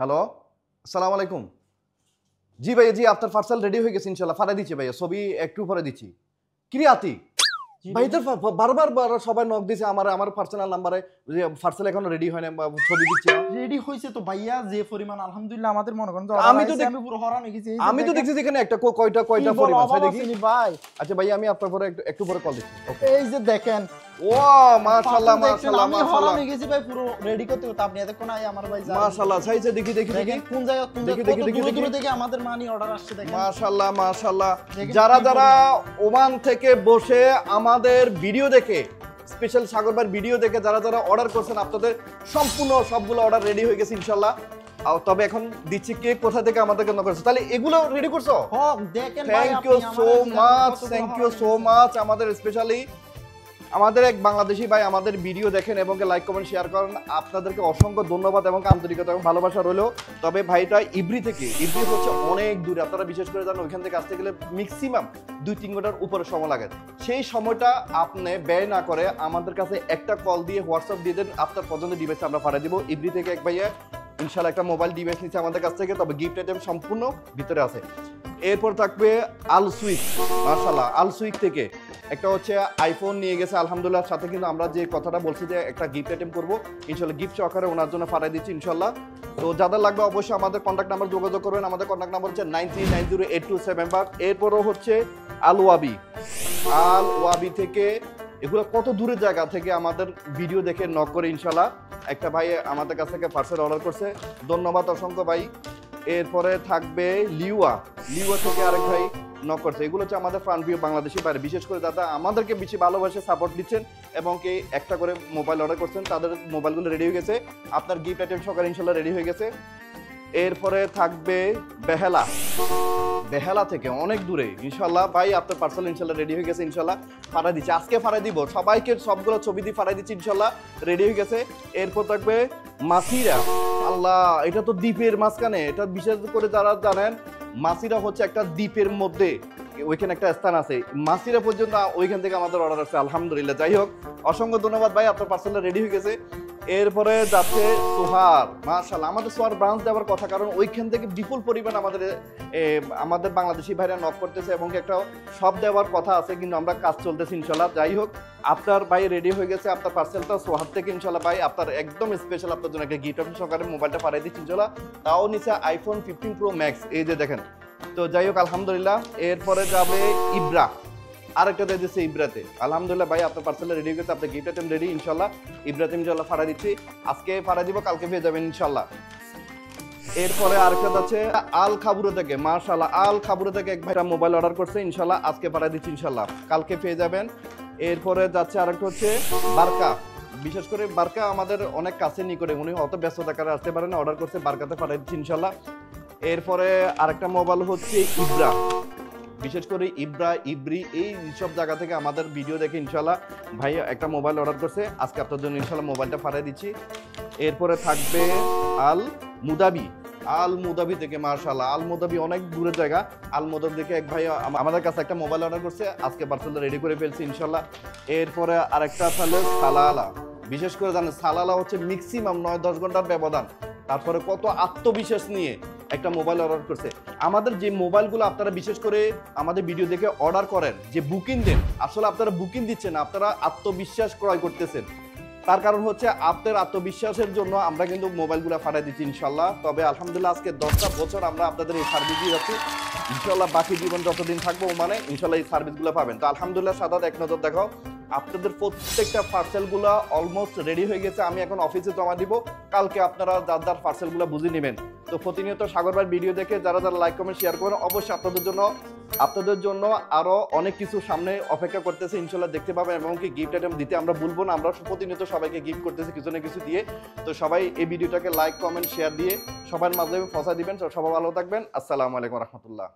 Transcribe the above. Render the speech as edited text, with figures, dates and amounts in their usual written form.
Hello, আসসালামু আলাইকুম। জি ভাইয়া, জি আপনার পার্সেল রেডি হয়ে গেছে ইনশাল্লাহ, পাঠিয়ে দিচ্ছি ভাইয়া, ছবি একটু পরে দিচ্ছি। কিরে আতি ভাইদের বারবার সবাই নক দিছে আমার পার্সোনাল নাম্বারে, যে পার্সেল এখনো রেডি হয় না, ছবি দিচ্ছে। রেডি হইছে তো ভাইয়া, যে পরিমাণ আলহামদুলিল্লাহ আমাদের মনে করেন আমি পুরো হরান হয়ে গেছি। আমি তো দেখছি এখানে একটা কয়টা পরিমাণ দেখি ভাই। আচ্ছা ভাই, আমি আপনার পরে একটু পরে কল দিচ্ছি। এই যে দেখেন, ও মাশাআল্লাহ মাশাআল্লাহ আমি হরান হয়ে গেছি ভাই, পুরো রেডি করতে করতে আপনি এতক্ষণ আই আমার ভাই মাশাআল্লাহ সাইজে দেখি কোন জায়গা দূর থেকে আমাদের মানি অর্ডার আসছে দেখেন। মাশাআল্লাহ মাশাআল্লাহ। যারা ওমান থেকে বসে আমাদের ভিডিও দেখে, স্পেশাল সাগর ভাইয়ের ভিডিও দেখে যারা অর্ডার করছেন, আপনাদের সম্পূর্ণ সবগুলো অর্ডার রেডি হয়ে গেছে ইনশাআল্লাহ। তবে এখন দিচ্ছি কে কোথা থেকে আমাদেরকে নক করেছে, তাহলে এগুলো রেডি করছো? হ্যাঁ দেখেন ভাই, থ্যাংক ইউ সো মাচ। আমাদের স্পেশালি আমাদের এক বাংলাদেশি ভাই আমাদের ভিডিও দেখেন এবং লাইক কমেন্ট শেয়ার করেন, আপনাদেরকে অসংখ্য ধন্যবাদ এবং আন্তরিকতা এবং ভালোবাসা রইলো। তবে ভাইটা ইব্রি থেকে, ইব্রি হচ্ছে অনেক দূরে, আপনারা বিশেষ করে জানেন ওইখান থেকে আসতে গেলে ম্যাক্সিমাম 2-3 ঘন্টার উপরে সময় লাগে। সেই সময়টা আপনি ব্যয় না করে আমাদের কাছে একটা কল দিয়ে হোয়াটসঅ্যাপ দিয়ে দেন, আপনার পছন্দের ডিভাইস আমরা পাঠিয়ে দিব। ইব্রি থেকে এক ভাইয়া ইনশাআল্লাহ একটা মোবাইল ডিভাইস নিচ্ছে আমাদের কাছ থেকে, তবে গিফট আইটেম সম্পূর্ণ ভিতরে আছে। এরপর থাকবে আল সুইক, মাশাআল্লাহ আল সুইক থেকে একটা হচ্ছে আইফোন নিয়ে গেছে আলহামদুলিল্লাহ। সাথে কিন্তু আমরা যে কথাটা বলছি যে একটা গিফট আইটেম করবো ইনশাল্লাহ, গিফট সহকারে ওনার জন্য পাঠিয়ে দিচ্ছি ইনশাল্লাহ। তো যাদের লাগবে অবশ্যই আমাদের কন্ট্যাক্ট নাম্বার যোগাযোগ করবেন, আমাদের কন্ট্যাক্ট নাম্বার হচ্ছে 93908275। এরপরও হচ্ছে আল ওয়াবি থেকে, এগুলো কত দূরের জায়গা থেকে আমাদের ভিডিও দেখে নক করে ইনশাল্লাহ একটা ভাই আমাদের কাছ থেকে পার্সেল অর্ডার করছে, ধন্যবাদ অসংখ্য ভাই। এরপরে থাকবে লিওয়া থেকে আরেক ভাই নক করছে। এগুলো হচ্ছে আমাদের প্রাণপ্রিয় বাংলাদেশি বাইরে, বিশেষ করে দাদা আমাদেরকে বেশি ভালোবাসে সাপোর্ট দিচ্ছেন এবং কি একটা করে মোবাইল অর্ডার করছেন, তাদের মোবাইলগুলো রেডি হয়ে গেছে, আপনার গিফট আইটেম সকালে ইনশাল্লাহ রেডি হয়ে গেছে। এরপরে থাকবে বেহালা থেকে অনেক দূরে ইনশাল্লাহ ভাই আপনার পার্সেল ইনশাল্লাহ রেডি হয়ে গেছে ইনশাল্লাহ, পাঠিয়ে দিচ্ছি, আজকে পাঠিয়ে দিব, সবাইকে সবগুলো ছবি দিয়ে পাঠিয়ে দিচ্ছি ইনশাল্লাহ, রেডি হয়ে গেছে। এরপর থাকবে মাসিরা, আল্লাহ এটা তো দ্বীপের মাঝখানে, এটা বিশেষ করে যারা জানেন মাসিরা হচ্ছে একটা দ্বীপের মধ্যে, ওইখানে একটা স্থান আছে মাসিরা পর্যন্ত, ওইখান থেকে আমাদের অর্ডার আছে আলহামদুলিল্লাহ। যাই হোক অসংখ্য ধন্যবাদ ভাই, আপনার পার্সেলটা রেডি হয়ে গেছে। এরপরে যাচ্ছে সোহার, মাশাআল্লাহ আমাদের সোহার ব্রাঞ্চ দেওয়ার কথা, কারণ ওইখান থেকে বিপুল পরিমাণ আমাদের বাংলাদেশি ভাইরা নক করতেছে এবং একটা সব দেওয়ার কথা আছে, কিন্তু আমরা কাজ চলতেছি ইনশাল্লাহ। যাই হোক আপনার ভাই রেডি হয়ে গেছে, আপনার পার্সেলটা সোহার থেকে ইনশাল্লাহ ভাই আপনার একদম স্পেশাল আপনার জন্য একটা গিফট অপশন সহকারে মোবাইলটা পাঠিয়ে দিচ্ছি ইনশাল্লাহ, তাও নিচে আইফোন 15 প্রো ম্যাক্স, এই যে দেখেন। তো যাই হোক আলহামদুলিল্লাহ। এরপরে যাবে ইব্রা, আরেকটা দিয়ে দিচ্ছে ইব্রাতে, আলহামদুলিল্লাহ ভাই আপনার পার্সেল রেডি হয়ে গেছে, আপনার গিফট আইটেম রেডি ইনশাল্লাহ, ইব্রাতে ইনশাল্লাহ পাঠিয়ে দিচ্ছি, আজকে পাঠিয়ে দিব, কালকে পেয়ে যাবেন ইনশাল্লাহ। এরপরে আরেকটা আছে আল খাবুরে থেকে, মাশাআল্লাহ আল খাবুরে থেকে এক ভাইরা মোবাইল অর্ডার করছে ইনশাল্লাহ, আজকে পাঠিয়ে দিচ্ছি ইনশাল্লাহ, কালকে পেয়ে যাবেন। এরপরে যাচ্ছে আরেকটা হচ্ছে বারকা, বিশেষ করে বারকা আমাদের অনেক কাছে নিকটে, উনি অত ব্যস্ত থাকার আসতে পারেন, অর্ডার করছে, বারকাতে পাঠিয়ে দিচ্ছি ইনশাল্লাহ। এরপরে আরেকটা মোবাইল হচ্ছে ইব্রা, বিশেষ করে ইব্রি এই সব জায়গা থেকে আমাদের ভিডিও দেখে ইনশাল্লাহ ভাই একটা মোবাইল অর্ডার করছে, আজকে আপনার জন্য ইনশাল্লাহ মোবাইলটা পাঠিয়ে দিচ্ছি। এরপরে থাকবে আল মুদাবি থেকে, মাশাআল্লাহ আল মুদাবি অনেক দূরের জায়গা, আল মুদাবি থেকে এক ভাই আমাদের কাছে একটা মোবাইল অর্ডার করছে, আজকে পার্সেলটা রেডি করে ফেলছি ইনশাল্লাহ। এরপরে আরেকটা তাহলে সালালা, বিশেষ করে জানেন সালালা হচ্ছে ম্যাক্সিমাম 9-10 ঘন্টার ব্যবধান, তারপরে কত আত্মবিশ্বাস নিয়ে একটা মোবাইল অর্ডার করছে। আমাদের যে মোবাইলগুলো আপনারা বিশেষ করে আমাদের ভিডিও দেখে অর্ডার করেন, যে বুকিং দেন, আসলে আপনারা বুকিং দিচ্ছেন, আপনারা আত্মবিশ্বাস ক্রয় করতেছেন, তার কারণ হচ্ছে আপনার আত্মবিশ্বাসের জন্য আমরা কিন্তু মোবাইলগুলো পাঠিয়ে দিচ্ছি ইনশাল্লাহ। তবে আলহামদুলিল্লাহ আজকে 10টা বছর আমরা আপনাদের এই সার্ভিস দিয়ে যাচ্ছি ইনশাল্লাহ, বাকি জীবন যতদিন থাকবো মানে ইনশাল্লাহ এই সার্ভিসগুলো পাবেন। তো আলহামদুলিল্লাহ সাদাত এক নজর দেখাও, আপনাদের প্রত্যেকটা পার্সেলগুলো অলমোস্ট রেডি হয়ে গেছে, আমি এখন অফিসে জমা দিব, কালকে আপনারা যার পার্সেলগুলো বুঝে নেবেন। তো প্রতিনিয়ত সাগর ভাইয়ের ভিডিও দেখে যারা লাইক কমেন্ট শেয়ার করেন, অবশ্যই আপনাদের জন্য আরো অনেক কিছু সামনে অপেক্ষা করতেছে ইনশাল্লাহ, দেখতে পাবেন, এবং কি গিফট আইটেম দিতে আমরা ভুলবো না, আমরা প্রতিনিয়ত সবাইকে গিফট করতেছি কিছু না কিছু দিয়ে। তো সবাই এই ভিডিওটাকে লাইক কমেন্ট শেয়ার দিয়ে সবার মাধ্যমে পৌঁছা দিবেন। সবাই ভালো থাকবেন, আসসালামু আলাইকুম রহমতুল্লাহ।